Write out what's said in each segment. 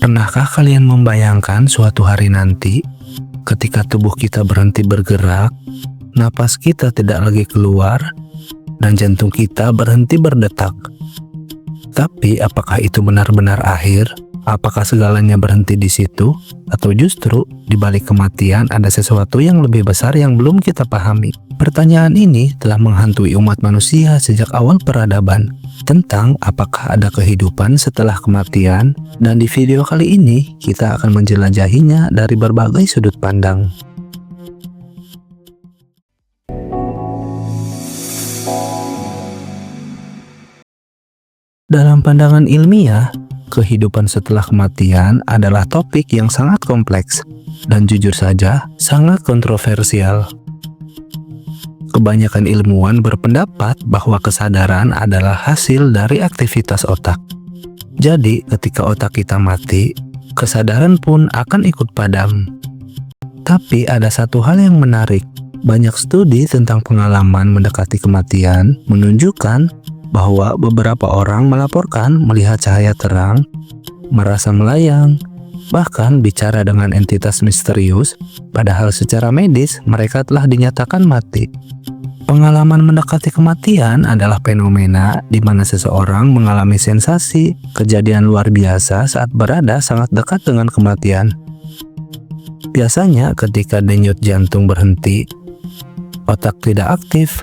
Pernahkah kalian membayangkan suatu hari nanti ketika tubuh kita berhenti bergerak, napas kita tidak lagi keluar, dan jantung kita berhenti berdetak? Tapi apakah itu benar-benar akhir? Apakah segalanya berhenti di situ? Atau justru di balik kematian ada sesuatu yang lebih besar yang belum kita pahami? Pertanyaan ini telah menghantui umat manusia sejak awal peradaban, tentang apakah ada kehidupan setelah kematian, dan di video kali ini kita akan menjelajahinya dari berbagai sudut pandang. Dalam pandangan ilmiah, kehidupan setelah kematian adalah topik yang sangat kompleks dan jujur saja sangat kontroversial. Kebanyakan ilmuwan berpendapat bahwa kesadaran adalah hasil dari aktivitas otak. Jadi, ketika otak kita mati, kesadaran pun akan ikut padam. Tapi ada satu hal yang menarik. Banyak studi tentang pengalaman mendekati kematian menunjukkan bahwa beberapa orang melaporkan melihat cahaya terang, merasa melayang, bahkan bicara dengan entitas misterius, padahal secara medis mereka telah dinyatakan mati. Pengalaman mendekati kematian adalah fenomena di mana seseorang mengalami sensasi, kejadian luar biasa saat berada sangat dekat dengan kematian. Biasanya ketika denyut jantung berhenti, otak tidak aktif,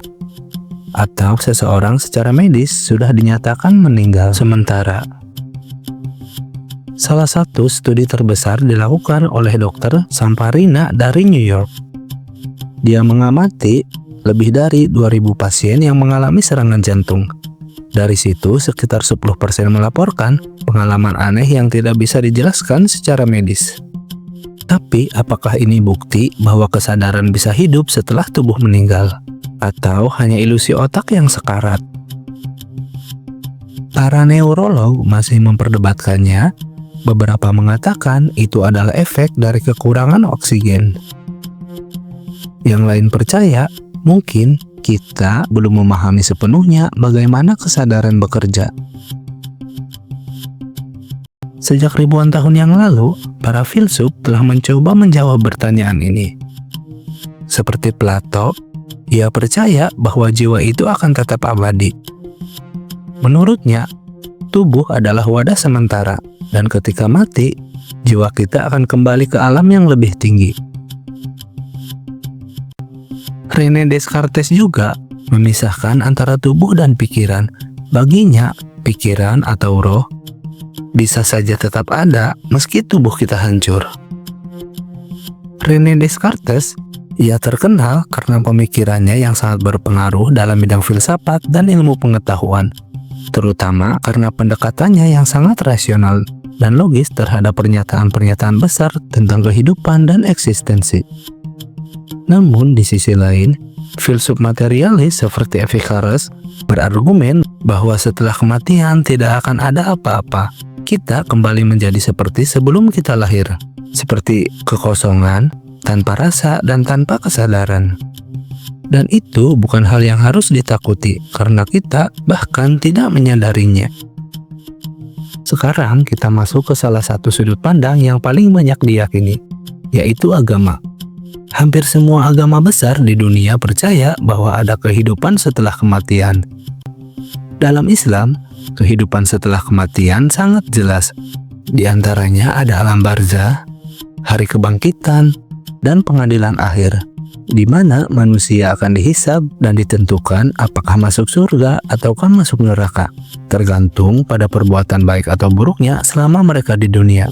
atau seseorang secara medis sudah dinyatakan meninggal sementara. Salah satu studi terbesar dilakukan oleh Dr. Samparina dari New York. Dia mengamati lebih dari 2.000 pasien yang mengalami serangan jantung. Dari situ, sekitar 10% melaporkan pengalaman aneh yang tidak bisa dijelaskan secara medis. Tapi, apakah ini bukti bahwa kesadaran bisa hidup setelah tubuh meninggal? Atau hanya ilusi otak yang sekarat? Para neurolog masih memperdebatkannya. Beberapa mengatakan itu adalah efek dari kekurangan oksigen. Yang lain percaya, mungkin kita belum memahami sepenuhnya bagaimana kesadaran bekerja. Sejak ribuan tahun yang lalu, para filsuf telah mencoba menjawab pertanyaan ini. Seperti Plato, ia percaya bahwa jiwa itu akan tetap abadi. Menurutnya, tubuh adalah wadah sementara, dan ketika mati, jiwa kita akan kembali ke alam yang lebih tinggi. René Descartes juga memisahkan antara tubuh dan pikiran. Baginya, pikiran atau roh bisa saja tetap ada meski tubuh kita hancur. René Descartes, ia terkenal karena pemikirannya yang sangat berpengaruh dalam bidang filsafat dan ilmu pengetahuan, terutama karena pendekatannya yang sangat rasional dan logis terhadap pernyataan-pernyataan besar tentang kehidupan dan eksistensi. Namun di sisi lain, filsuf materialis seperti Epicurus berargumen bahwa setelah kematian tidak akan ada apa-apa. Kita kembali menjadi seperti sebelum kita lahir, seperti kekosongan, tanpa rasa dan tanpa kesadaran. Dan itu bukan hal yang harus ditakuti karena kita bahkan tidak menyadarinya. Sekarang kita masuk ke salah satu sudut pandang yang paling banyak diyakini, yaitu agama. Hampir semua agama besar di dunia percaya bahwa ada kehidupan setelah kematian. Dalam Islam, kehidupan setelah kematian sangat jelas. Di antaranya ada alam barzah, hari kebangkitan, dan pengadilan akhir, di mana manusia akan dihisab dan ditentukan apakah masuk surga ataukah masuk neraka, tergantung pada perbuatan baik atau buruknya selama mereka di dunia.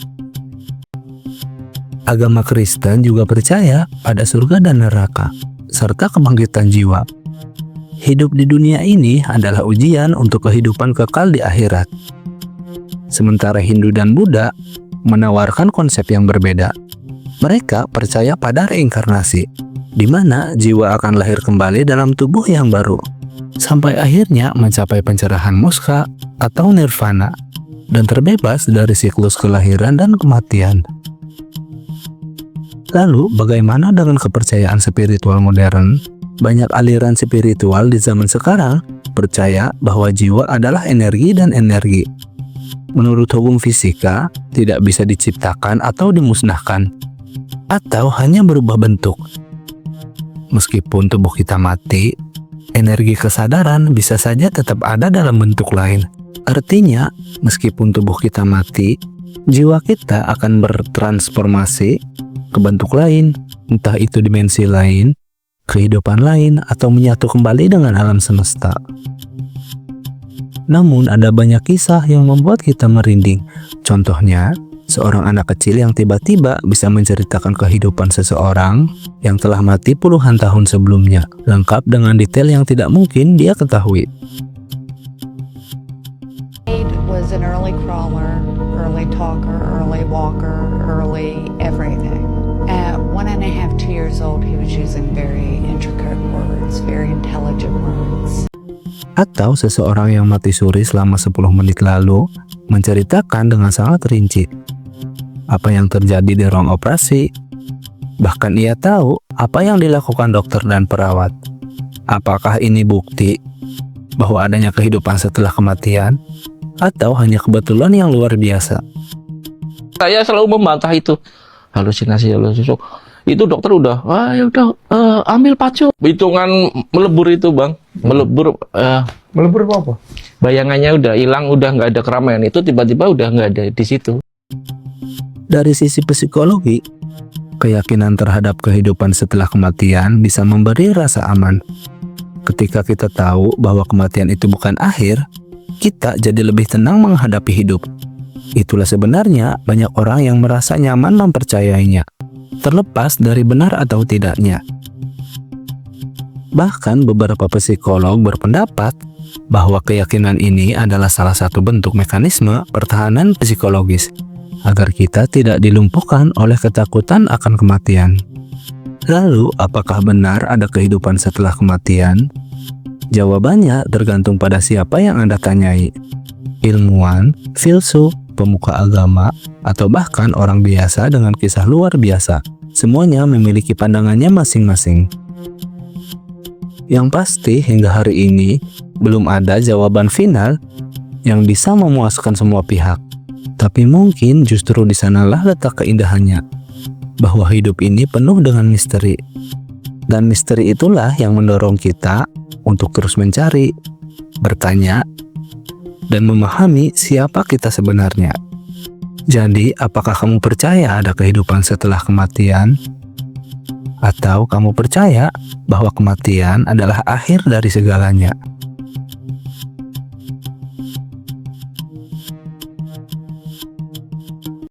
Agama Kristen juga percaya pada surga dan neraka, serta kebangkitan jiwa. Hidup di dunia ini adalah ujian untuk kehidupan kekal di akhirat. Sementara Hindu dan Buddha menawarkan konsep yang berbeda. Mereka percaya pada reinkarnasi, di mana jiwa akan lahir kembali dalam tubuh yang baru, sampai akhirnya mencapai pencerahan moksha atau nirvana, dan terbebas dari siklus kelahiran dan kematian. Lalu, bagaimana dengan kepercayaan spiritual modern? Banyak aliran spiritual di zaman sekarang percaya bahwa jiwa adalah energi dan energi. menurut hukum fisika tidak bisa diciptakan atau dimusnahkan, atau hanya berubah bentuk. Meskipun tubuh kita mati, energi kesadaran bisa saja tetap ada dalam bentuk lain. Artinya, meskipun tubuh kita mati, jiwa kita akan bertransformasi ke bentuk lain, entah itu dimensi lain, kehidupan lain, atau menyatu kembali dengan alam semesta. Namun ada banyak kisah yang membuat kita merinding. Contohnya, seorang anak kecil yang tiba-tiba bisa menceritakan kehidupan seseorang yang telah mati puluhan tahun sebelumnya, lengkap dengan detail yang tidak mungkin dia ketahui. Was an early crawler, early talker, early walker, early everything. At 1.5, 2 years old, he was using very intricate words, very intelligent words. Atau seseorang yang mati suri selama 10 menit lalu menceritakan dengan sangat rinci apa yang terjadi di ruang operasi. Bahkan ia tahu apa yang dilakukan dokter dan perawat. Apakah ini bukti bahwa adanya kehidupan setelah kematian, atau hanya kebetulan yang luar biasa? Saya selalu membantah itu halusinasi. Itu dokter udah, ya udah ambil pacu. Hitungan melebur itu bang, melebur apa? Bayangannya udah hilang, udah nggak ada keramaian. Itu tiba-tiba udah nggak ada di situ. Dari sisi psikologi, keyakinan terhadap kehidupan setelah kematian bisa memberi rasa aman. Ketika kita tahu bahwa kematian itu bukan akhir, kita jadi lebih tenang menghadapi hidup. Itulah sebenarnya banyak orang yang merasa nyaman mempercayainya, terlepas dari benar atau tidaknya. Bahkan beberapa psikolog berpendapat bahwa keyakinan ini adalah salah satu bentuk mekanisme pertahanan psikologis agar kita tidak dilumpuhkan oleh ketakutan akan kematian. Lalu, apakah benar ada kehidupan setelah kematian? Jawabannya tergantung pada siapa yang Anda tanyai. Ilmuwan, filsuf, pemuka agama, atau bahkan orang biasa dengan kisah luar biasa. Semuanya memiliki pandangannya masing-masing. Yang pasti hingga hari ini belum ada jawaban final yang bisa memuaskan semua pihak. Tapi mungkin justru di sanalah letak keindahannya, bahwa hidup ini penuh dengan misteri. Dan misteri itulah yang mendorong kita untuk terus mencari, bertanya, dan memahami siapa kita sebenarnya. Jadi, apakah kamu percaya ada kehidupan setelah kematian? Atau kamu percaya bahwa kematian adalah akhir dari segalanya?